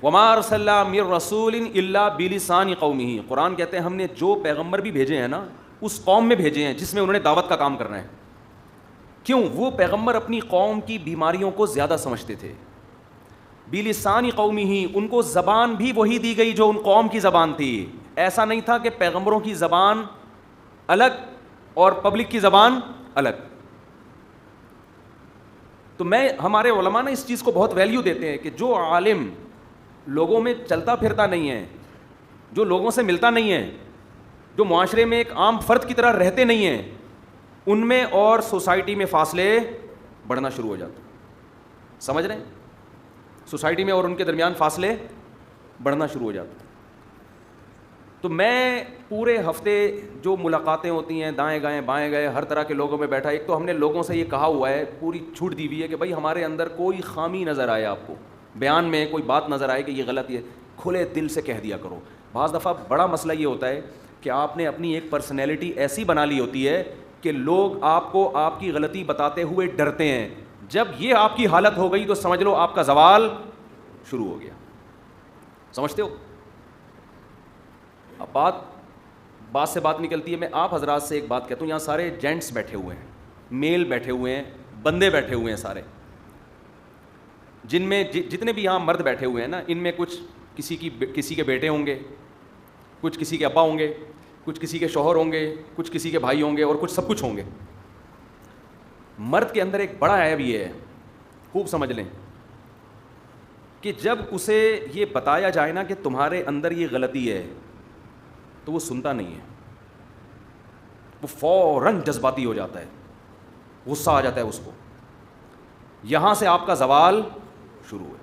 وما ارسلنا من رسول الا بلسان قومہ. قرآن کہتے ہیں ہم نے جو پیغمبر بھی بھیجے ہیں نا اس قوم میں بھیجے ہیں جس میں انہوں نے دعوت کا کام کرنا ہے. کیوں؟ وہ پیغمبر اپنی قوم کی بیماریوں کو زیادہ سمجھتے تھے. بلسان قومہ، ان کو زبان بھی وہی دی گئی جو ان قوم کی زبان تھی. ایسا نہیں تھا کہ پیغمبروں کی زبان الگ اور پبلک کی زبان الگ. تو ہمارے علماء نا اس چیز کو بہت ویلیو دیتے ہیں کہ جو عالم لوگوں میں چلتا پھرتا نہیں ہے، جو لوگوں سے ملتا نہیں ہے، جو معاشرے میں ایک عام فرد کی طرح رہتے نہیں ہیں، ان میں اور سوسائٹی میں فاصلے بڑھنا شروع ہو جاتے ہیں. سمجھ رہے ہیں؟ سوسائٹی میں اور ان کے درمیان فاصلے بڑھنا شروع ہو جاتے ہیں. تو میں پورے ہفتے جو ملاقاتیں ہوتی ہیں دائیں گائیں بائیں گئے ہر طرح کے لوگوں میں بیٹھا. ایک تو ہم نے لوگوں سے یہ کہا ہوا ہے، پوری چھوٹ دی ہوئی ہے کہ بھائی ہمارے اندر کوئی خامی نظر آئے، آپ کو بیان میں کوئی بات نظر آئے کہ یہ غلط ہے، کھلے دل سے کہہ دیا کرو. بعض دفعہ بڑا مسئلہ یہ ہوتا ہے کہ آپ نے اپنی ایک پرسنالٹی ایسی بنا لی ہوتی ہے کہ لوگ آپ کو آپ کی غلطی بتاتے ہوئے ڈرتے ہیں. جب یہ آپ کی حالت ہو گئی تو سمجھ لو آپ کا زوال شروع ہو گیا. سمجھتے ہو؟ اب بات سے بات نکلتی ہے. میں آپ حضرات سے ایک بات کہتا ہوں، یہاں سارے جینٹس بیٹھے ہوئے ہیں، میل بیٹھے ہوئے ہیں، بندے بیٹھے ہوئے ہیں سارے، جن میں جتنے بھی یہاں مرد بیٹھے ہوئے ہیں نا، ان میں کچھ کسی کے بیٹے ہوں گے، کچھ کسی کے ابا ہوں گے، کچھ کسی کے شوہر ہوں گے، کچھ کسی کے بھائی ہوں گے، اور کچھ سب کچھ ہوں گے. مرد کے اندر ایک بڑا عیب یہ ہے، خوب سمجھ لیں، کہ جب اسے یہ بتایا جائے نا کہ تمہارے اندر یہ غلطی ہے تو وہ سنتا نہیں ہے. وہ فوراً جذباتی ہو جاتا ہے، غصہ آ جاتا ہے اس کو. یہاں سے آپ کا زوال شروع ہے.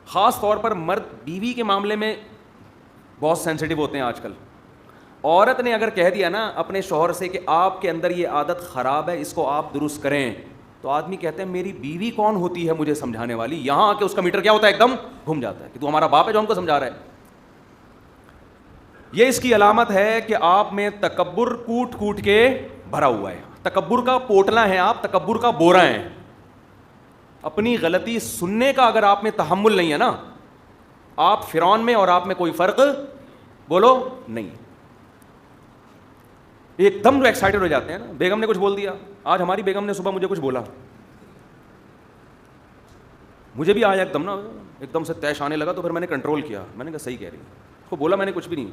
خاص طور پر مرد بیوی کے معاملے میں بہت سینسیٹیو ہوتے ہیں آج کل. عورت نے اگر کہہ دیا نا اپنے شوہر سے کہ آپ کے اندر یہ عادت خراب ہے، اس کو آپ درست کریں، تو آدمی کہتے ہیں میری بیوی کون ہوتی ہے مجھے سمجھانے والی. یہاں آ کے اس کا میٹر کیا ہوتا ہے؟ ایک دم گھوم جاتا ہے کہ تو ہمارا باپ ہے جو ہم کو سمجھا رہا ہے. یہ اس کی علامت ہے کہ آپ میں تکبر کوٹ کوٹ کے بھرا ہوا ہے. تکبر کا پوٹلا ہے آپ، تکبر کا بورا ہے. اپنی غلطی سننے کا اگر آپ میں تحمل نہیں ہے نا، آپ فرعون میں اور آپ میں کوئی فرق بولو نہیں. ایک دم جو ایکسائٹڈ ہو جاتے ہیں نا، بیگم نے کچھ بول دیا. آج ہماری بیگم نے صبح مجھے کچھ بولا، مجھے بھی آیا ایک دم سے تیش آنے لگا. تو پھر میں نے کنٹرول کیا، میں نے کہا صحیح کہہ رہی ہے. اس کو بولا میں نے کچھ بھی نہیں،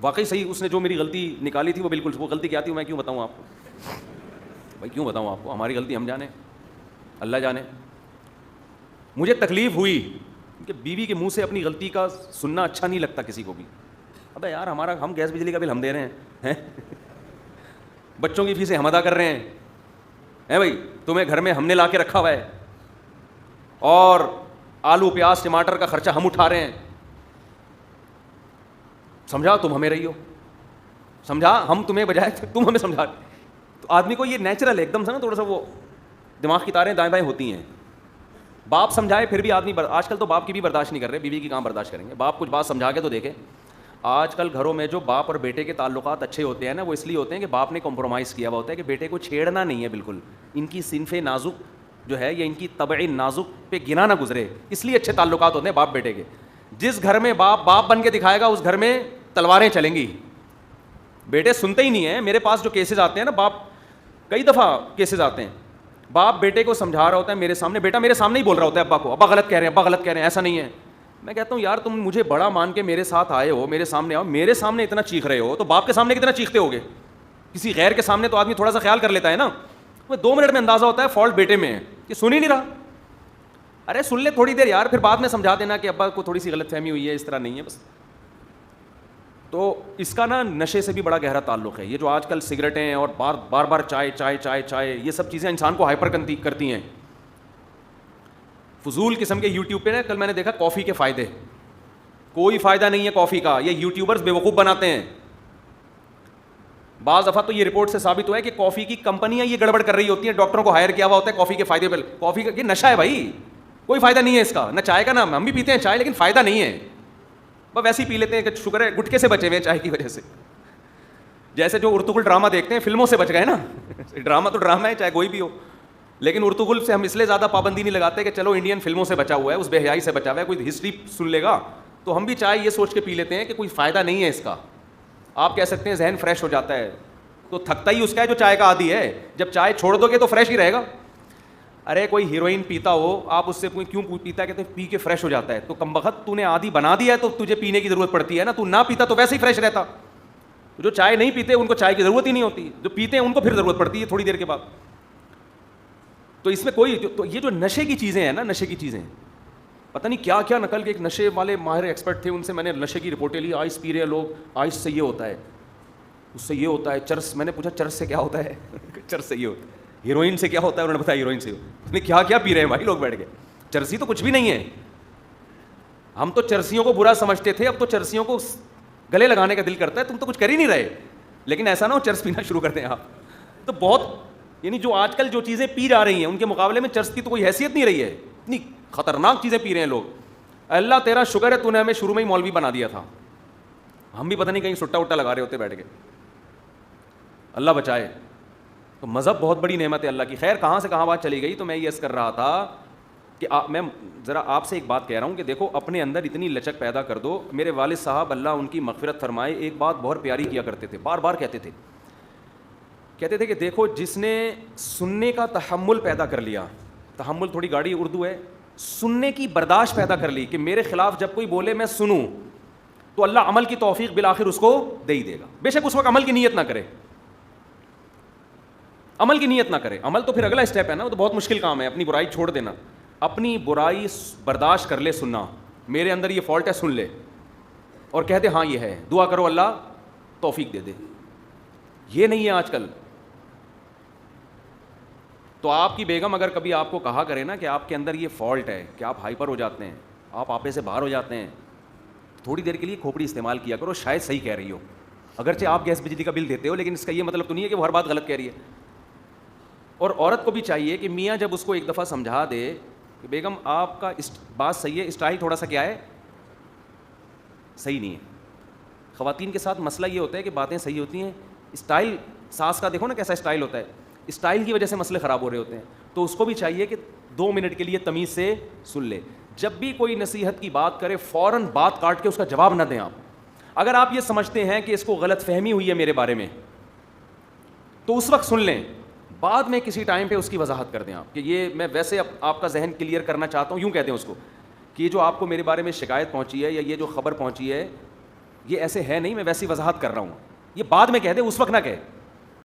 واقعی صحیح اس نے جو میری غلطی نکالی تھی وہ بالکل. وہ غلطی کیا تھی میں کیوں بتاؤں آپ کو؟ بھائی کیوں بتاؤں آپ کو؟ ہماری غلطی ہم جانے، اللہ جانے. مجھے تکلیف ہوئی کہ بیوی کے منہ سے اپنی غلطی کا سننا اچھا نہیں لگتا کسی کو بھی. ابے یار ہم گیس بجلی کا بل ہم دے رہے ہیں، بچوں کی فیسیں ہم ادا کر رہے ہیں بھائی، تمہیں گھر میں ہم نے لا کے رکھا ہوا ہے، اور آلو پیاز ٹماٹر کا خرچہ ہم اٹھا رہے ہیں. سمجھا تم ہمیں رہی ہو، سمجھا ہم تمہیں بجائے تم ہمیں سمجھا. تو آدمی کو یہ نیچرل ہے ایک دم سے نا، تھوڑا سا وہ دماغ کی تاریں دائیں بائیں ہوتی ہیں. باپ سمجھائے پھر بھی آدمی آج کل تو باپ کی بھی برداشت نہیں کر رہے، بیوی کی کہاں برداشت کریں گے. باپ کچھ بات سمجھا کے تو دیکھیں. آج کل گھروں میں جو باپ اور بیٹے کے تعلقات اچھے ہوتے ہیں نا، وہ اس لیے ہوتے ہیں کہ باپ نے کمپرومائز کیا ہوا ہوتا ہے کہ بیٹے کو چھیڑنا نہیں ہے بالکل، ان کی صنف نازک جو ہے یا ان کی طبع نازک پہ گنا نہ گزرے، اس لیے اچھے تعلقات ہوتے ہیں باپ بیٹے کے. جس گھر میں باپ بن کے دکھائے گا اس گھر میں تلواریں چلیں گی. بیٹے سنتے ہی نہیں ہیں. میرے پاس جو کیسز آتے ہیں نا، باپ کئی دفعہ کیسز آتے ہیں، باپ بیٹے کو سمجھا رہا ہوتا ہے میرے سامنے، بیٹا میرے سامنے ہی بول رہا ہوتا ہے ابا کو، ابا غلط کہہ رہے ہیں، ابا غلط کہہ رہے ہیں، ایسا نہیں ہے. میں کہتا ہوں یار تم مجھے بڑا مان کے میرے ساتھ آئے ہو، میرے سامنے آؤ، میرے سامنے اتنا چیخ رہے ہو تو باپ کے سامنے کتنا چیختے ہوگے؟ کسی غیر کے سامنے تو آدمی تھوڑا سا خیال کر لیتا ہے نا. وہ 2 منٹ میں اندازہ ہوتا ہے فالٹ بیٹے میں ہے کہ سن ہی نہیں رہا. ارے سن لے تھوڑی دیر یار، پھر بعد میں سمجھا دینا کہ ابا کو تھوڑی سی غلط فہمی ہوئی ہے، اس طرح نہیں ہے بس. تو اس کا نا نشے سے بھی بڑا گہرا تعلق ہے. یہ جو آج کل سگریٹیں اور بار بار چائے چائے چائے چائے، یہ سب چیزیں انسان کو ہائپر کرتی ہیں. فضول قسم کے یوٹیوب پہ نا کل میں نے دیکھا کافی کے فائدے. کوئی فائدہ نہیں ہے کافی کا، یہ یوٹیوبرز بیوقوف بناتے ہیں. بعض دفعہ تو یہ رپورٹ سے ثابت ہوا ہے کہ کافی کی کمپنیاں یہ گڑبڑ کر رہی ہوتی ہیں، ڈاکٹروں کو ہائر کیا ہوا ہوتا ہے کافی کے فائدے پہ. کافی کا یہ نشہ ہے بھائی، کوئی فائدہ نہیں ہے اس کا. نہ چائے کا، نہ ہم بھی پیتے ہیں چائے لیکن فائدہ نہیں ہے، بس ویسے ہی پی لیتے ہیں کہ شکر ہے گٹکے سے بچے ہوئے ہیں چائے کی وجہ سے. جیسے جو ارطغرل ڈرامہ دیکھتے ہیں، فلموں سے بچ گئے نا. ڈرامہ تو ڈرامہ ہے چاہے کوئی بھی ہو. لیکن ارطغرل سے ہم اس لیے زیادہ پابندی نہیں لگاتے کہ چلو انڈین فلموں سے بچا ہوا ہے, اس بے حیائی سے بچا ہوا ہے, کوئی ہسٹری سن لے گا, تو ہم بھی چائے یہ سوچ کے پی لیتے ہیں کہ کوئی فائدہ نہیں ہے اس کا. آپ کہہ سکتے ہیں ذہن فریش ہو جاتا ہے, تو تھکتا ہی اس کا ہے جو چائے کا عادی ہے. جب چائے چھوڑ دو گے تو فریش ہی رہے گا. ارے کوئی ہیروئن پیتا ہو, آپ اس سے کیوں پیتا ہے, کہتے ہیں پی کے فریش ہو جاتا ہے. تو کمبخت تو نے عادی بنا دیا ہے تو تجھے پینے کی ضرورت پڑتی ہے نا. تو نہ پیتا تو ویسے ہی فریش رہتا. جو چائے نہیں پیتے ان کو چائے کی ضرورت ہی نہیں ہوتی, جو پیتے ہیں ان کو پھر ضرورت پڑتی ہے تھوڑی دیر کے بعد. تو اس میں کوئی تو یہ جو نشے کی چیزیں ہیں نا, نشے کی چیزیں پتہ نہیں کیا کیا نقل کے, ایک نشے والے ماہر ایکسپرٹ تھے, ان سے میں نے نشے کی رپورٹیں لی. آئس پی رہے ہیں لوگ, آئس سے یہ ہوتا ہے, اس سے یہ ہوتا ہے, چرس, میں نے پوچھا چرس سے کیا ہوتا ہے, چرس سے یہ ہوتا ہے, ہیروئن سے کیا ہوتا ہے, انہوں نے بتایا ہیروئن سے. اس نے کیا کیا پی رہے ہیں بھائی لوگ بیٹھ کے, چرسی تو کچھ بھی نہیں ہے. ہم تو چرسیوں کو برا سمجھتے تھے, اب تو چرسیوں کو گلے لگانے کا دل کرتا ہے. تم تو کچھ کر ہی نہیں رہے, لیکن ایسا نہ ہو چرس پینا شروع کر دیں آپ. تو بہت یعنی جو آج کل جو چیزیں پی جا رہی ہیں ان کے مقابلے میں چرس کی تو کوئی حیثیت نہیں رہی ہے. اتنی خطرناک چیزیں پی رہے ہیں لوگ. اللہ تیرا شکر ہے تو نے ہمیں شروع میں ہی مولوی بنا دیا تھا, ہم بھی پتہ نہیں کہیں سٹا وٹا لگا رہے ہوتے بیٹھ کے. اللہ بچائے. تو مذہب بہت بڑی نعمت ہے اللہ کی. خیر کہاں سے کہاں بات چلی گئی, تو میں یہ عرض کر رہا تھا کہ میں ذرا آپ سے ایک بات کہہ رہا ہوں کہ دیکھو اپنے اندر اتنی لچک پیدا کر دو. میرے والد صاحب اللہ ان کی مغفرت فرمائے ایک بات بہت پیاری کیا کرتے تھے, بار بار کہتے تھے کہ دیکھو جس نے سننے کا تحمل پیدا کر لیا, تحمل تھوڑی گاڑی اردو ہے, سننے کی برداشت پیدا کر لی کہ میرے خلاف جب کوئی بولے میں سنوں, تو اللہ عمل کی توفیق بالآخر اس کو دے ہی دے گا. بے شک اس وقت عمل کی نیت نہ کرے, عمل کی نیت نہ کرے. عمل تو پھر اگلا اسٹیپ ہے نا, وہ تو بہت مشکل کام ہے, اپنی برائی چھوڑ دینا. اپنی برائی برداشت کر لے, سننا میرے اندر یہ فالٹ ہے, سن لے اور کہہ دے ہاں یہ ہے, دعا کرو اللہ توفیق دے دے. یہ نہیں ہے آج کل. تو آپ کی بیگم اگر کبھی آپ کو کہا کرے نا کہ آپ کے اندر یہ فالٹ ہے کہ آپ ہائپر ہو جاتے ہیں, آپ آپے سے باہر ہو جاتے ہیں, تھوڑی دیر کے لیے کھوپڑی استعمال کیا کرو, شاید صحیح کہہ رہی ہو. اگرچہ آپ گیس بجلی کا بل دیتے ہو, لیکن اس کا یہ مطلب تو نہیں ہے کہ وہ ہر بات غلط کہہ رہی ہے. اور عورت کو بھی چاہیے کہ میاں جب اس کو ایک دفعہ سمجھا دے کہ بیگم آپ کا بات صحیح ہے, اسٹائل تھوڑا سا کیا ہے صحیح نہیں ہے. خواتین کے ساتھ مسئلہ یہ ہوتا ہے کہ باتیں صحیح ہوتی ہیں, اسٹائل ساس کا دیکھو نا کیسا اسٹائل ہوتا ہے, اسٹائل کی وجہ سے مسئلے خراب ہو رہے ہوتے ہیں. تو اس کو بھی چاہیے کہ 2 منٹ کے لیے تمیز سے سن لے. جب بھی کوئی نصیحت کی بات کرے فوراً بات کاٹ کے اس کا جواب نہ دیں آپ. اگر آپ یہ سمجھتے ہیں کہ اس کو غلط فہمی ہوئی ہے میرے بارے میں, تو اس وقت سن لیں, بعد میں کسی ٹائم پہ اس کی وضاحت کر دیں آپ کہ یہ میں ویسے آپ کا ذہن کلیئر کرنا چاہتا ہوں, یوں کہتے ہیں اس کو کہ یہ جو آپ کو میرے بارے میں شکایت پہنچی ہے یا یہ جو خبر پہنچی ہے یہ ایسے ہے نہیں, میں ویسی وضاحت کر رہا ہوں. یہ بعد میں کہہ دیں, اس وقت نہ کہے.